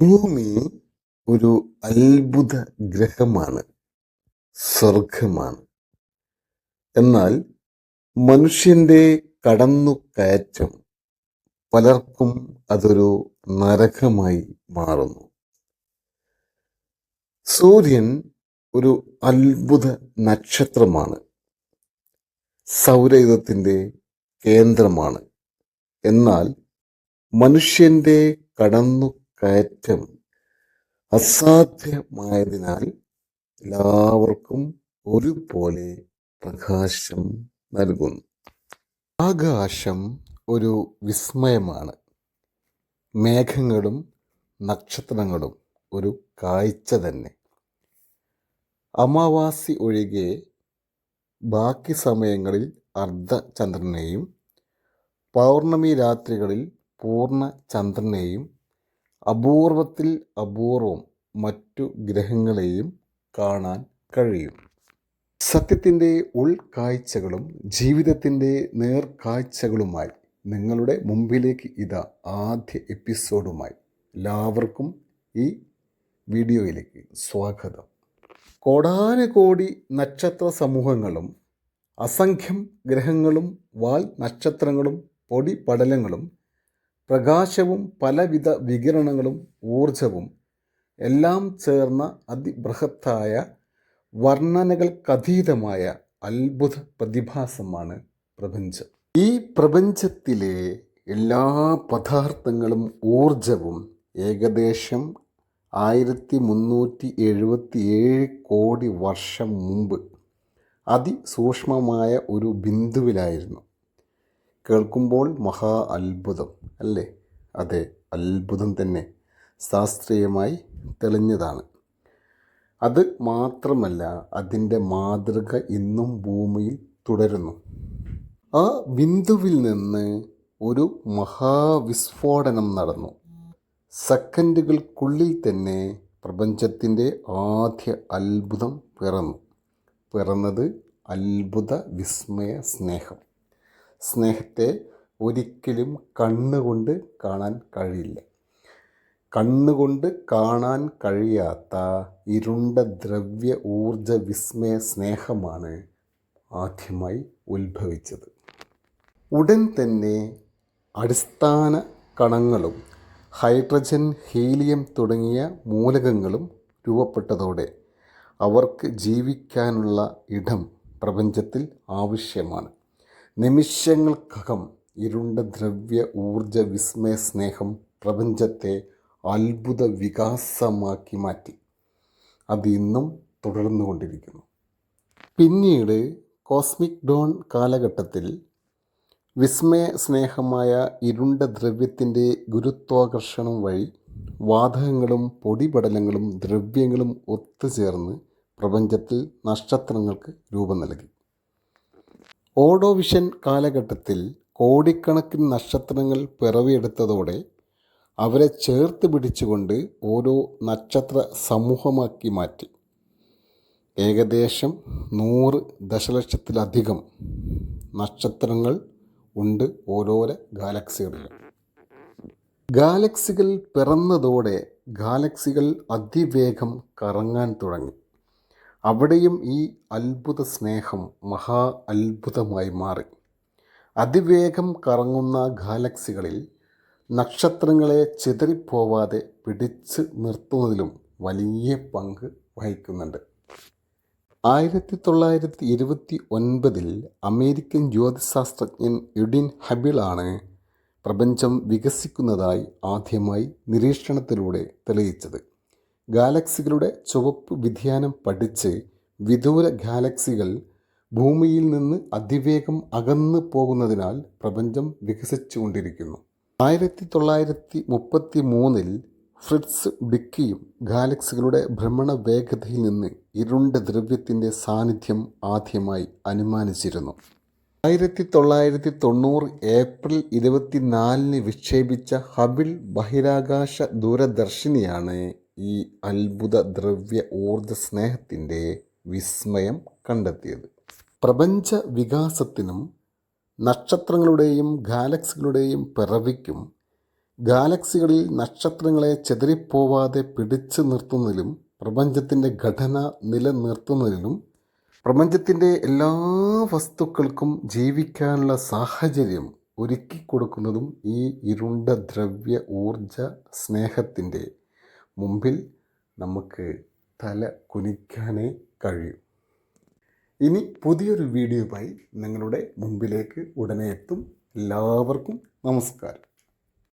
ഭൂമി ഒരു അത്ഭുത ഗ്രഹമാണ്, സ്വർഗമാണ്. എന്നാൽ മനുഷ്യന്റെ കടന്നുകയറ്റം പലർക്കും അതൊരു നരകമായി മാറുന്നു. സൂര്യൻ ഒരു അത്ഭുത നക്ഷത്രമാണ്, സൗരയൂഥത്തിന്റെ കേന്ദ്രമാണ്. എന്നാൽ മനുഷ്യന്റെ കടന്നുകയറ്റം അസാധ്യമായതിനാൽ എല്ലാവർക്കും ഒരുപോലെ പ്രകാശം നൽകുന്നു. ആകാശം ഒരു വിസ്മയമാണ്. മേഘങ്ങളും നക്ഷത്രങ്ങളും ഒരു കാഴ്ച തന്നെ. അമാവാസി ഒഴികെ ബാക്കി സമയങ്ങളിൽ അർദ്ധചന്ദ്രനെയും പൗർണമി രാത്രികളിൽ പൂർണ്ണ ചന്ദ്രനെയും അപൂർവത്തിൽ അപൂർവം മറ്റു ഗ്രഹങ്ങളെയും കാണാൻ കഴിയും. സത്യത്തിൻ്റെ ഉൾക്കാഴ്ചകളും ജീവിതത്തിൻ്റെ നേർക്കാഴ്ചകളുമായി നിങ്ങളുടെ മുമ്പിലേക്ക് ഇതാ ആദ്യ എപ്പിസോഡുമായി. എല്ലാവർക്കും ഈ വീഡിയോയിലേക്ക് സ്വാഗതം. കോടാനുകോടി നക്ഷത്ര സമൂഹങ്ങളും അസംഖ്യം ഗ്രഹങ്ങളും വാൽ നക്ഷത്രങ്ങളും പൊടിപടലങ്ങളും പ്രകാശവും പലവിധ വികിരണങ്ങളും ഊർജവും എല്ലാം ചേർന്ന അതിബൃഹത്തായ വർണ്ണനകൾക്കതീതമായ അത്ഭുത പ്രതിഭാസമാണ് പ്രപഞ്ചം. ഈ പ്രപഞ്ചത്തിലെ എല്ലാ പദാർത്ഥങ്ങളും ഊർജവും ഏകദേശം 1377 കോടി വർഷം മുമ്പ് അതിസൂക്ഷ്മമായ ഒരു ബിന്ദുവിലായിരുന്നു. കേൾക്കുമ്പോൾ മഹാ അത്ഭുതം അല്ലേ? അതെ, അത്ഭുതം തന്നെ. ശാസ്ത്രീയമായി തെളിഞ്ഞതാണ്. അത് മാത്രമല്ല, അതിൻ്റെ മാതൃക ഇന്നും ഭൂമിയിൽ തുടരുന്നു. ആ ബിന്ദുവിൽ നിന്ന് ഒരു മഹാവിസ്ഫോടനം നടന്നു. സെക്കൻഡുകൾക്കുള്ളിൽ തന്നെ പ്രപഞ്ചത്തിൻ്റെ ആദ്യ അത്ഭുതം പിറന്നത് അത്ഭുത വിസ്മയ സ്നേഹം. സ്നേഹത്തെ ഒരിക്കലും കണ്ണുകൊണ്ട് കാണാൻ കഴിയില്ല. കണ്ണുകൊണ്ട് കാണാൻ കഴിയാത്ത ഇരുണ്ട ദ്രവ്യ ഊർജ വിസ്മയ സ്നേഹമാണ് ആദ്യമായി ഉത്ഭവിച്ചത്. ഉടൻ തന്നെ അടിസ്ഥാന കണങ്ങളും ഹൈഡ്രജൻ, ഹീലിയം തുടങ്ങിയ മൂലകങ്ങളും രൂപപ്പെട്ടതോടെ അവർക്ക് ജീവിക്കാനുള്ള ഇടം പ്രപഞ്ചത്തിൽ ആവശ്യമാണ്. നിമിഷങ്ങൾക്കകം ഇരുണ്ട ദ്രവ്യ ഊർജ വിസ്മയ സ്നേഹം പ്രപഞ്ചത്തെ അത്ഭുത വികാസമാക്കി മാറ്റി. അത് ഇന്നും തുടർന്നുകൊണ്ടിരിക്കുന്നു. പിന്നീട് കോസ്മിക് ഡോൺ കാലഘട്ടത്തിൽ വിസ്മയ സ്നേഹമായ ഇരുണ്ട ദ്രവ്യത്തിൻ്റെ ഗുരുത്വാകർഷണം വഴി വാതകങ്ങളും പൊടിപടലങ്ങളും ദ്രവ്യങ്ങളും ഒത്തുചേർന്ന് പ്രപഞ്ചത്തിൽ നക്ഷത്രങ്ങൾക്ക് രൂപം നൽകി. ഓർഡോവിഷൻ കാലഘട്ടത്തിൽ കോടിക്കണക്കിന് നക്ഷത്രങ്ങൾ പിറവിയെടുത്തതോടെ അവരെ ചേർത്ത് പിടിച്ചുകൊണ്ട് ഓരോ നക്ഷത്ര സമൂഹമാക്കി മാറ്റി. ഏകദേശം 100 ദശലക്ഷത്തിലധികം നക്ഷത്രങ്ങൾ ഉണ്ട് ഓരോരോ ഗാലക്സികളിലും. ഗാലക്സികൾ പിറന്നതോടെ ഗാലക്സികൾ അതിവേഗം കറങ്ങാൻ തുടങ്ങി. അവിടെയും ഈ അത്ഭുത സ്നേഹം മഹാ അത്ഭുതമായി മാറി. അതിവേഗം കറങ്ങുന്ന ഗാലക്സികളിൽ നക്ഷത്രങ്ങളെ ചിതറിപ്പോവാതെ പിടിച്ച് നിർത്തുന്നതിലും വലിയ പങ്ക് വഹിക്കുന്നുണ്ട്. 1929 അമേരിക്കൻ ജ്യോതിശാസ്ത്രജ്ഞൻ എഡ്വിൻ ഹബിളാണ് പ്രപഞ്ചം വികസിക്കുന്നതായി ആദ്യമായി നിരീക്ഷണത്തിലൂടെ തെളിയിച്ചത്. ഗാലക്സികളുടെ ചുവപ്പ് വ്യതിയാനം പഠിച്ച് വിദൂര ഗാലക്സികൾ ഭൂമിയിൽ നിന്ന് അതിവേഗം അകന്നു പോകുന്നതിനാൽ പ്രപഞ്ചം വികസിച്ചുകൊണ്ടിരിക്കുന്നു. 1933 ഫ്രിറ്റ്സ് ഡിക്കിയും ഗാലക്സികളുടെ ഭ്രമണ വേഗതയിൽ നിന്ന് ഇരുണ്ട ദ്രവ്യത്തിൻ്റെ സാന്നിധ്യം ആദ്യമായി അനുമാനിച്ചിരുന്നു. 1990 ഏപ്രിൽ 24 വിക്ഷേപിച്ച ഹബിൾ ബഹിരാകാശ ദൂരദർശിനിയാണ് ഈ അത്ഭുത ദ്രവ്യ ഊർജ സ്നേഹത്തിൻ്റെ വിസ്മയം കണ്ടെത്തിയത്. പ്രപഞ്ച വികാസത്തിനും നക്ഷത്രങ്ങളുടെയും ഗാലക്സികളുടെയും പിറവിക്കും ഗാലക്സികളിൽ നക്ഷത്രങ്ങളെ ചെതറിപ്പോവാതെ പിടിച്ചു നിർത്തുന്നതിലും പ്രപഞ്ചത്തിൻ്റെ ഘടന നിലനിർത്തുന്നതിലും പ്രപഞ്ചത്തിൻ്റെ എല്ലാ വസ്തുക്കൾക്കും ജീവിക്കാനുള്ള സാഹചര്യം ഒരുക്കി കൊടുക്കുന്നതും ഈ ഇരുണ്ട ദ്രവ്യ ഊർജ സ്നേഹത്തിൻ്റെ മുമ്പിൽ നമുക്ക് തല കുനിക്കാനേ കഴിയും. ഇനി പുതിയൊരു വീഡിയോയുമായി നിങ്ങളുടെ മുമ്പിലേക്ക് ഉടനെ എത്തും. എല്ലാവർക്കും നമസ്കാരം.